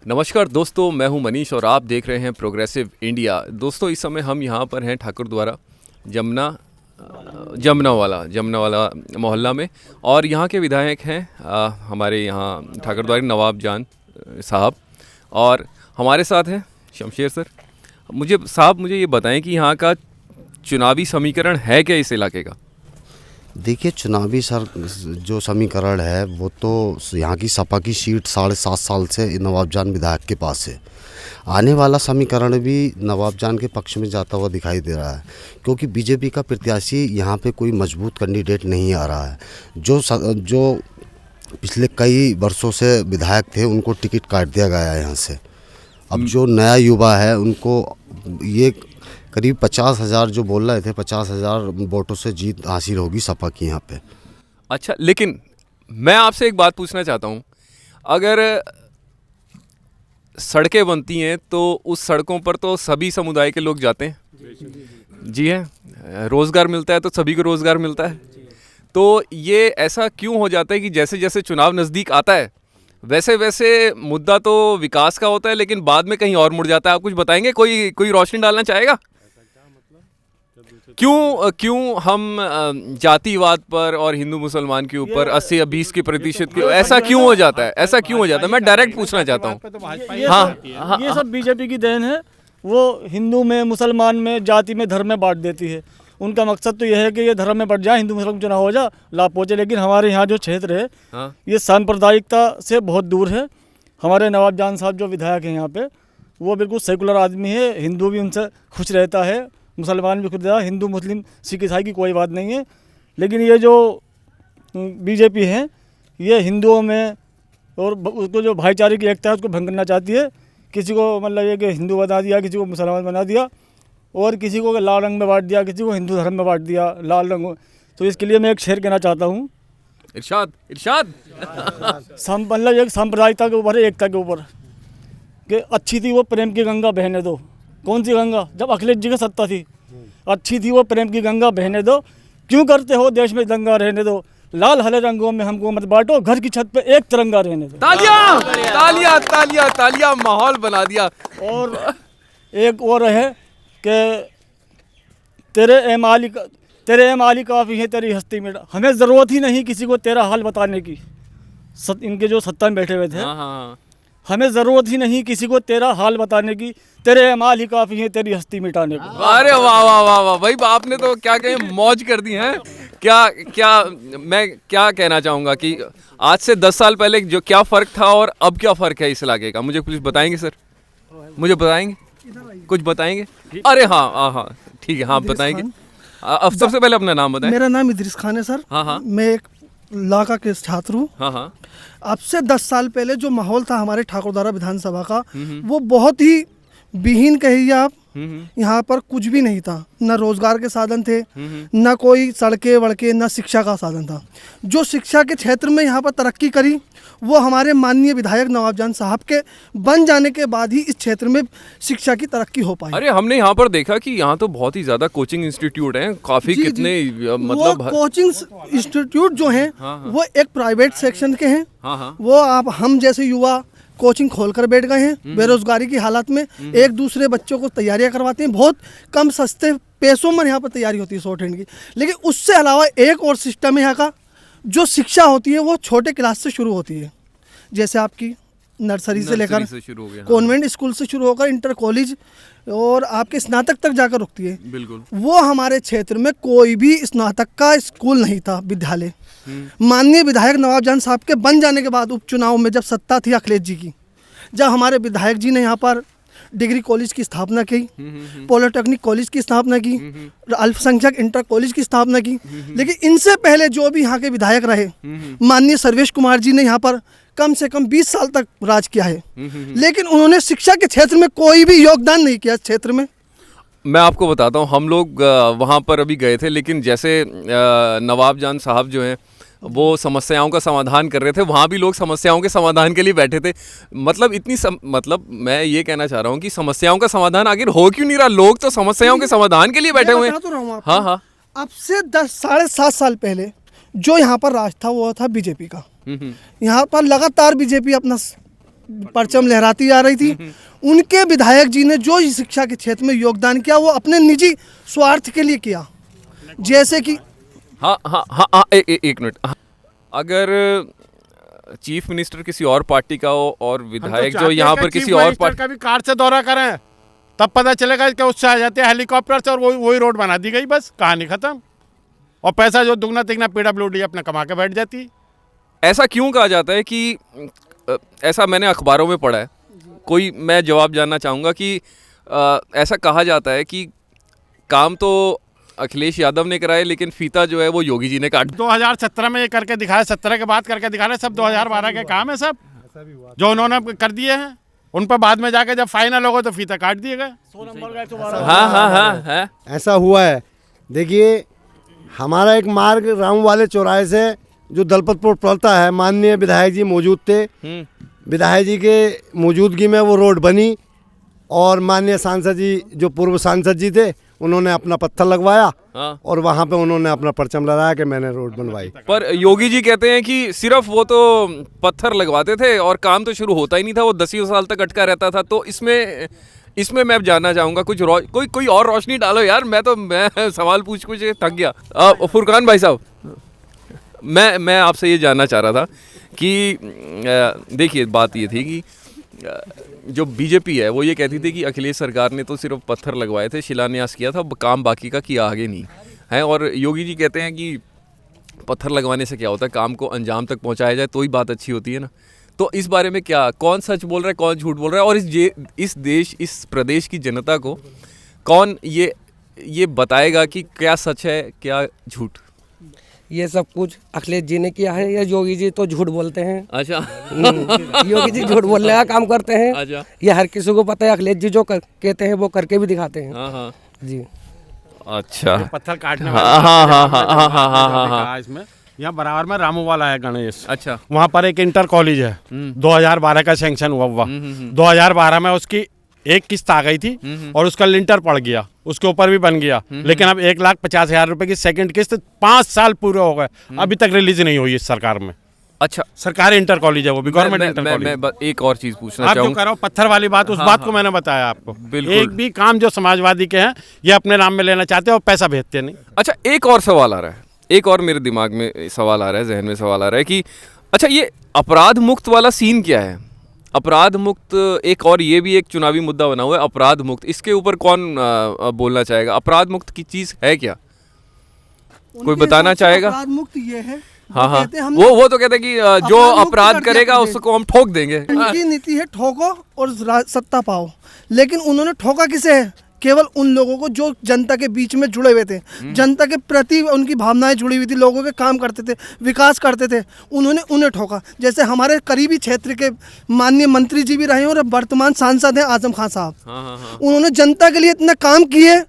नमस्कार दोस्तों, मैं हूं मनीष और आप देख रहे हैं प्रोग्रेसिव इंडिया। दोस्तों, इस समय हम यहां पर हैं ठाकुर द्वारा जमनावाला मोहल्ला में, और यहां के विधायक हैं हमारे यहां ठाकुर द्वारा नवाब जान साहब, और हमारे साथ हैं शमशेर सर। मुझे ये बताएं कि यहां का चुनावी समीकरण है क्या इस इलाके का? देखिए, चुनावी जो समीकरण है वो तो यहाँ की सपा की सीट 7.5 साल से नवाब जान विधायक के पास है। आने वाला समीकरण भी नवाब जान के पक्ष में जाता हुआ दिखाई दे रहा है, क्योंकि बीजेपी का प्रत्याशी यहाँ पे कोई मजबूत कैंडिडेट नहीं आ रहा है। जो पिछले कई वर्षों से विधायक थे उनको टिकट काट दिया गया है यहाँ से। अब जो नया युवा है उनको ये करीब 50,000 जो बोल रहे थे, 50,000 वोटों से जीत हासिल होगी सपा की यहाँ पे। अच्छा, लेकिन मैं आपसे एक बात पूछना चाहता हूँ, अगर सड़कें बनती हैं तो उस सड़कों पर तो सभी समुदाय के लोग जाते हैं। जी है, रोज़गार मिलता है तो सभी को रोज़गार मिलता है। तो ये ऐसा क्यों हो जाता है कि जैसे जैसे चुनाव नज़दीक आता है वैसे वैसे मुद्दा तो विकास का होता है लेकिन बाद में कहीं और मुड़ जाता है? आप कुछ बताएंगे? कोई रोशनी डालना चाहेगा? क्यों हम जातिवाद पर और हिंदू मुसलमान के ऊपर 80 या 20 के प्रतिशत के ऐसा क्यों हो जाता है? ऐसा क्यों हो जाता है? मैं डायरेक्ट पूछना चाहता हूँ। हाँ, ये सब बीजेपी की देन है। वो हिंदू में, मुसलमान में, जाति में, धर्म में बांट देती है। उनका मकसद तो यह है कि ये धर्म में बढ़ जाए, हिंदू मुसलमान चुनाव हो जाए, लाभ पहुँचे। लेकिन हमारे यहाँ जो क्षेत्र है ये सांप्रदायिकता से बहुत दूर है। हमारे नवाब जान साहब जो विधायक हैं यहाँ पे, वो बिल्कुल सेकुलर आदमी है। हिंदू भी उनसे खुश रहता है, मुसलमान भी खुश रहता है। हिंदू मुस्लिम सिख ईसाई की कोई बात नहीं है। लेकिन ये जो बीजेपी है ये हिंदुओं में और उसको जो भाईचारे की एकता है उसको भंग करना चाहती है। किसी को मतलब ये कि हिंदू बना दिया, किसी को मुसलमान बना दिया, और किसी को लाल रंग में बांट दिया, किसी को हिंदू धर्म में बांट दिया लाल रंग। तो इसके लिए मैं एक शेर कहना चाहता हूँ। इरशाद मतलब एक सांप्रदायिकता के ऊपर है, एकता के ऊपर, कि अच्छी थी वो प्रेम की गंगा बहने दो। कौन सी गंगा? जब अखिलेश जी की सत्ता थी। अच्छी थी वो प्रेम की गंगा बहने दो, क्यों करते हो देश में दंगा रहने दो। लाल हरे रंगों में हमको मत बांटो, घर की छत पे एक तिरंगा रहने दो। तालियां तालियां तालियां तालियां, माहौल बना दिया। और एक और है कि तेरे ए माली काफ़ी है तेरी हस्ती में। हमें ज़रूरत ही नहीं किसी को तेरा हाल बताने की। इनके जो सत्ता में बैठे हुए थे, हमें ज़रूरत ही नहीं किसी को तेरा हाल बताने की। तेरे अमाल ही काफ़ी है तेरी हस्ती मिटाने को। अरे वाह वाह वाह वाह भाई, आपने तो क्या कहे मौज कर दी है। मैं क्या कहना चाहूँगा कि आज से 10 साल पहले जो क्या फ़र्क था और अब क्या फ़र्क है इस इलाके का, मुझे कुछ बताएंगे सर? मुझे बताएंगे, कुछ बताएंगे? अरे हाँ ठीक है, हाँ बताएंगे। अब सबसे पहले अपना नाम बताएं। मेरा नाम इद्रिस खान है सर। हाँ। मैं एक लॉ का केस छात्र हूँ। हाँ। अब से 10 साल पहले जो माहौल था हमारे ठाकुरद्वारा विधानसभा का, वो बहुत ही विहीन कहिए आप। यहाँ पर कुछ भी नहीं था, न रोजगार के साधन थे, न कोई सड़कें वड़के, न शिक्षा का साधन था। जो शिक्षा के क्षेत्र में यहाँ पर तरक्की करी वो हमारे माननीय विधायक नवाब जान साहब के बन जाने के बाद ही इस क्षेत्र में शिक्षा की तरक्की हो पाई। अरे हमने यहाँ पर देखा कि यहाँ तो बहुत ही ज्यादा कोचिंग इंस्टीट्यूट हैं, काफी कितने मतलब वो कोचिंग इंस्टीट्यूट जो हैं वो एक प्राइवेट सेक्शन के हैं। वो हम जैसे युवा कोचिंग खोलकर बैठ गए हैं बेरोजगारी की हालत में। एक दूसरे बच्चों को तैयारियां करवाते हैं, बहुत कम सस्ते पैसों में यहाँ पर तैयारी होती है शॉर्ट हैंड की। लेकिन उससे अलावा एक और सिस्टम है यहाँ का, जो शिक्षा होती है वो छोटे क्लास से शुरू होती है। जैसे आपकी नर्सरी से लेकर कॉन्वेंट स्कूल से शुरू होकर इंटर कॉलेज और आपके स्नातक तक जाकर रुकती है। बिल्कुल। वो हमारे क्षेत्र में कोई भी स्नातक का स्कूल नहीं था, विद्यालय। माननीय विधायक नवाब जान साहब के बन जाने के बाद उपचुनाव में जब सत्ता थी अखिलेश जी की, जब हमारे विधायक जी ने यहाँ पर डिग्री कॉलेज की स्थापना की, पॉलिटेक्निक कॉलेज की स्थापना की, अल्पसंख्यक इंटर कॉलेज की स्थापना की। लेकिन इनसे पहले जो भी यहाँ के विधायक रहे, माननीय सर्वेश कुमार जी ने यहाँ पर कम से कम 20 साल तक राज किया है। लेकिन उन्होंने शिक्षा के क्षेत्र में कोई भी योगदान नहीं किया इस क्षेत्र में। मैं आपको बताता हूँ, हम लोग वहाँ पर अभी गए थे, लेकिन जैसे नवाब जान साहब जो हैं वो समस्याओं का समाधान कर रहे थे, वहाँ भी लोग समस्याओं के समाधान के लिए बैठे थे। मतलब मैं ये कहना चाह रहा हूँ कि समस्याओं का समाधान आखिर हो क्यों नहीं रहा? लोग तो समस्याओं के समाधान के लिए बैठे हुए हैं। हाँ। अब से 7.5 साल पहले जो यहाँ पर राज था वो था बीजेपी का। यहाँ पर लगातार बीजेपी अपना परचम लहराती आ रही थी। उनके विधायक जी ने जो शिक्षा के क्षेत्र में योगदान किया वो अपने निजी स्वार्थ के लिए किया। जैसे कि हाँ हाँ हाँ हाँ एक मिनट। हाँ, अगर चीफ मिनिस्टर किसी और पार्टी का हो और विधायक जो यहाँ पर किसी और पार्टी का भी कार से दौरा करें तब पता चलेगा कि उससे आ जाते हैं हेलीकॉप्टर से और वही रोड बना दी गई, बस कहानी खत्म। और पैसा जो दुगना तिगना PWD अपना कमा के बैठ जाती है। ऐसा क्यों कहा जाता है कि ऐसा मैंने अखबारों में पढ़ा है, कोई मैं जवाब जानना चाहूँगा कि ऐसा कहा जाता है कि काम तो अखिलेश यादव ने कराए लेकिन फीता जो है वो योगी जी ने काट 2017 में ये करके दिखाया, 17 के बाद करके दिखा रहे, सब 2012 के काम है सब जो उन्होंने कर दिए हैं। उन पर बाद में जाके जब फाइनल होगा तो फीता काट दिए गए। हाँ हाँ हाँ हाँ ऐसा हुआ है। देखिए हमारा एक मार्ग राम वाले चौराहे से जो दलपतपुर पड़ता है, माननीय विधायक जी मौजूद थे, विधायक जी के मौजूदगी में वो रोड बनी और माननीय सांसद जी जो पूर्व सांसद जी थे उन्होंने अपना पत्थर लगवाया और वहाँ पे उन्होंने अपना परचम लगाया कि मैंने रोड बनवाई। पर योगी जी कहते हैं कि सिर्फ वो तो पत्थर लगवाते थे और काम तो शुरू होता ही नहीं था, वो 10 साल तक अटका रहता था। तो इसमें मैं जानना चाहूँगा कुछ कोई और रोशनी डालो यार, मैं सवाल पूछ थक गया। फुरकान भाई साहब, मैं आपसे ये जानना चाह रहा था कि देखिए बात ये थी कि जो बीजेपी है वो ये कहती थी कि अखिलेश सरकार ने तो सिर्फ पत्थर लगवाए थे, शिलान्यास किया था, काम बाकी का किया आगे नहीं है। और योगी जी कहते हैं कि पत्थर लगवाने से क्या होता है, काम को अंजाम तक पहुंचाया जाए तो ही बात अच्छी होती है ना। तो इस बारे में क्या, कौन सच बोल रहा है कौन झूठ बोल रहा है, और इस प्रदेश की जनता को कौन ये बताएगा कि क्या सच है क्या झूठ? ये सब कुछ अखिलेश जी ने किया है, या योगी जी तो झूठ बोलते हैं। अच्छा योगी जी झूठ बोलने का काम करते हैं। अच्छा, ये हर किसी को पता है। अखिलेश जी जो कहते हैं वो करके भी दिखाते हैं। हाँ हाँ जी। अच्छा, पत्थर काटने हाँ इसमें यहाँ बराबर में रामू वाला है गणेश। अच्छा, वहाँ पर एक इंटर कॉलेज है, 2012 का सैंक्शन हुआ 2012 में उसकी एक किस्त आ गई थी और उसका लिंटर पड़ गया, उसके ऊपर भी बन गया। लेकिन अब 1,50,000 रुपए की सेकंड किस्त 5 साल पूरे हो गए, अभी तक रिलीज नहीं हुई इस सरकार में। अच्छा, सरकारी इंटर कॉलेज है वो भी, गवर्नमेंट इंटर कॉलेज। मैं एक और चीज पूछना आप जो चाहूँगा। करो पत्थर वाली बात, उस बात को मैंने बताया आपको। बिल्कुल। एक भी काम जो समाजवादी के हैं ये अपने नाम में लेना चाहते हैं और पैसा भेजते नहीं। अच्छा, एक और सवाल आ रहा है, एक और मेरे दिमाग में सवाल आ रहा है, जहन में सवाल आ रहा है कि अच्छा ये अपराध मुक्त वाला सीन क्या है? अपराध मुक्त एक और ये भी एक चुनावी मुद्दा बना हुआ है, अपराध मुक्त। इसके ऊपर कौन बोलना चाहेगा? अपराध मुक्त की चीज है क्या, कोई बताना चाहेगा? अपराध मुक्त ये है, हाँ हाँ, वो तो कहते हैं कि जो अपराध करेगा उसको हम ठोक देंगे। उनकी नीति है ठोको और सत्ता पाओ, लेकिन उन्होंने ठोका किसे है? केवल उन लोगों को जो जनता के बीच में जुड़े हुए थे, जनता के प्रति उनकी भावनाएं जुड़ी हुई थी, लोगों के काम करते थे, विकास करते थे, उन्होंने उन्हें ठोका। जैसे हमारे करीबी क्षेत्र के माननीय मंत्री जी भी रहे हैं और वर्तमान सांसद हैं आजम खान साहब। उन्होंने जनता के लिए इतना काम किए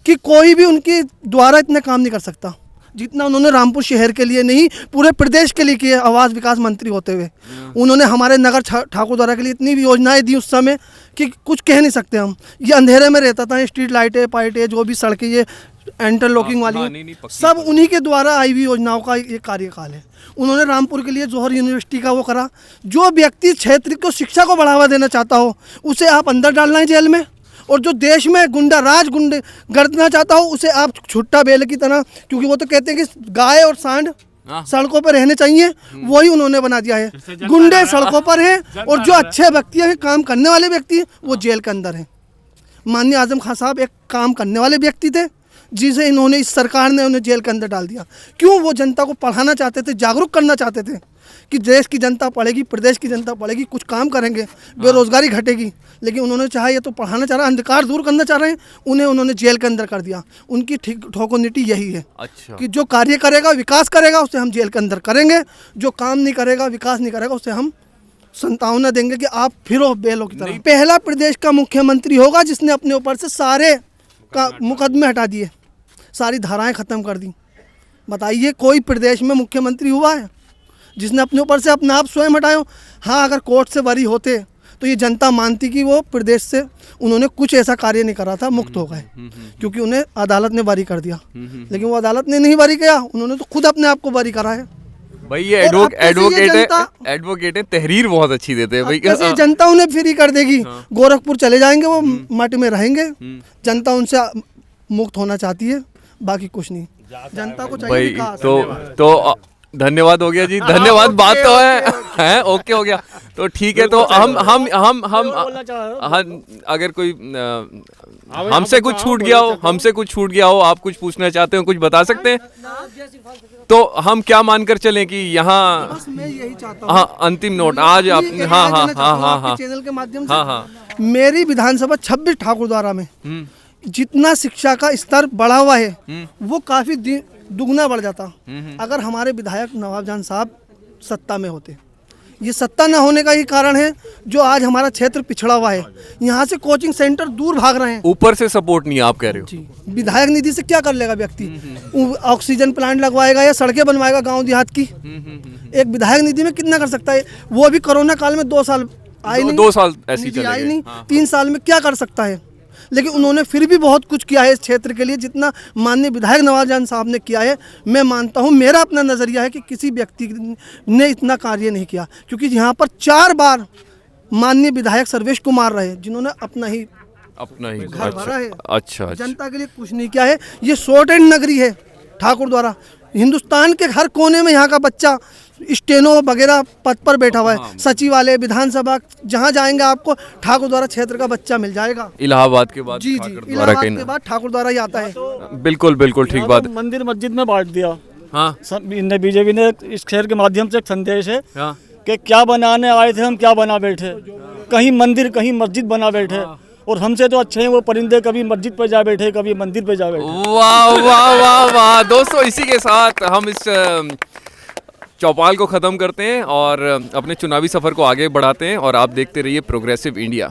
कि कोई भी उनके द्वारा इतना काम नहीं कर सकता जितना उन्होंने रामपुर शहर के लिए नहीं पूरे प्रदेश के लिए किए। आवास विकास मंत्री होते हुए उन्होंने हमारे नगर ठाकुरद्वारा के लिए इतनी भी योजनाएं दी उस समय कि कुछ कह नहीं सकते हम। ये अंधेरे में रहता था, स्ट्रीट लाइटें पाइटें जो भी सड़कें ये इंटरलॉकिंग वाली सब उन्हीं के द्वारा आई हुई योजनाओं का ये कार्यकाल है। उन्होंने रामपुर के लिए जौहर यूनिवर्सिटी का वो करा। जो व्यक्ति क्षेत्र को शिक्षा को बढ़ावा देना चाहता हो उसे आप अंदर डालना है जेल में, और जो देश में गुंडा राज गुंडे गढ़ना चाहता हो उसे आप छुट्टा बेल की तरह, क्योंकि वो तो कहते हैं कि गाय और सांड सड़कों पर रहने चाहिए, वही उन्होंने बना दिया है। गुंडे सड़कों पर हैं और जो अच्छे व्यक्ति हैं, काम करने वाले व्यक्ति हैं, वो जेल के अंदर हैं। माननीय आजम खान साहब एक काम करने वाले व्यक्ति थे जिसे इन्होंने, इस सरकार ने उन्हें जेल के अंदर डाल दिया। क्यों? वो जनता को पढ़ाना चाहते थे, जागरूक करना चाहते थे कि देश की जनता पढ़ेगी, प्रदेश की जनता पढ़ेगी, कुछ काम करेंगे, बेरोजगारी घटेगी। लेकिन उन्होंने चाहा ये तो पढ़ाना चाह रहा, अंधकार दूर करना चाह रहे हैं, उन्होंने जेल के अंदर कर दिया। उनकी ठोको नीति यही है। अच्छा। कि जो कार्य करेगा, विकास करेगा, उसे हम जेल के अंदर करेंगे, जो काम नहीं करेगा, विकास नहीं करेगा, उसे हम संतावना देंगे कि आप फिरो बेलों की तरह। पहला प्रदेश का मुख्यमंत्री होगा जिसने अपने ऊपर से सारे का मुकदमे हटा दिए, सारी धाराएं खत्म कर दी। बताइए कोई प्रदेश में मुख्यमंत्री हुआ है जिसने अपने ऊपर से अपने आप स्वयं हटाए हो? हाँ, अगर कोर्ट से बरी होते तो ये जनता मानती कि वो प्रदेश से उन्होंने कुछ ऐसा कार्य नहीं करा था, मुक्त हो गए, क्योंकि उन्हें अदालत ने बरी कर दिया। लेकिन वो अदालत ने नहीं बरी किया, उन्होंने तो खुद अपने आप को बरी करा है। भाई ये और अब कैसे ये जनता- एडवोकेट है, तहरीर बहुत अच्छी देते हैं भाई। कैसे जनता उन्हें फ्री कर देगी, गोरखपुर चले जाएंगे, वो मठ में रहेंगे, जनता उनसे मुक्त होना चाहती है, बाकी कुछ नहीं, जनता को चाहिए भाई विकास। तो धन्यवाद हो गया जी, धन्यवाद। बात तो है ओके हो गया, तो ठीक है। तो हम अगर कोई हमसे कुछ छूट गया हो, आप कुछ पूछना चाहते हो, कुछ बता सकते हैं, तो हम क्या मानकर चलें कि यहाँ बस मैं यही चाहता हूँ, हाँ अंतिम नोट आज आपने हाँ चैनल के माध्यम से मेरी विधानसभा 26 ठाकुरद्वारा में जितना शिक्षा का स्तर बढ़ा हुआ है वो काफी दुगना बढ़ जाता अगर हमारे विधायक नवाब जान साहब सत्ता में होते। ये सत्ता न होने का ही कारण है जो आज हमारा क्षेत्र पिछड़ा हुआ है। यहाँ से कोचिंग सेंटर दूर भाग रहे हैं, ऊपर से सपोर्ट नहीं, आप कह रहे हो। जी, विधायक निधि से क्या कर लेगा व्यक्ति? ऑक्सीजन प्लांट लगवाएगा या सड़कें बनवाएगा गांव देहात की? एक विधायक निधि में कितना कर सकता है? वो अभी कोरोना काल में 2 साल आई नहीं, 2 साल ऐसी निधि चले आई गए। नहीं, 3 साल में क्या कर सकता है? लेकिन उन्होंने फिर भी बहुत कुछ किया है इस क्षेत्र के लिए, जितना माननीय विधायक नवाब जान साहब ने किया है। मैं मानता हूं, मेरा अपना नज़रिया है कि किसी व्यक्ति ने इतना कार्य नहीं किया, क्योंकि यहाँ पर 4 बार माननीय विधायक सर्वेश कुमार रहे, जिन्होंने अपना ही घर भरा है, अच्छा जनता के लिए कुछ नहीं किया है। ये शॉर्ट एंड नगरी है ठाकुरद्वारा, हिंदुस्तान के हर कोने में यहाँ का बच्चा स्टेनो वगैरह पद पर बैठा हुआ है, सचिवालय, विधानसभा, जहाँ जाएंगे आपको ठाकुरद्वारा क्षेत्र का बच्चा मिल जाएगा। इलाहाबाद के बाद जी, इलाहाबाद के बाद ठाकुरद्वारा ही आता है। बिल्कुल ठीक बात। मंदिर मस्जिद में बांट दिया। हाँ बीजेपी ने इस शहर के माध्यम से एक संदेश है हाँ। कि क्या बनाने आए थे हम, क्या बना बैठे, कहीं मंदिर कहीं मस्जिद बना बैठे, और हमसे तो अच्छे हैं वो परिंदे, कभी मस्जिद पे जा बैठे, कभी मंदिर पे जा बैठे। वाह वाह वाह वाह दोस्तों, इसी के साथ हम इस चौपाल को ख़त्म करते हैं और अपने चुनावी सफ़र को आगे बढ़ाते हैं, और आप देखते रहिए प्रोग्रेसिव इंडिया।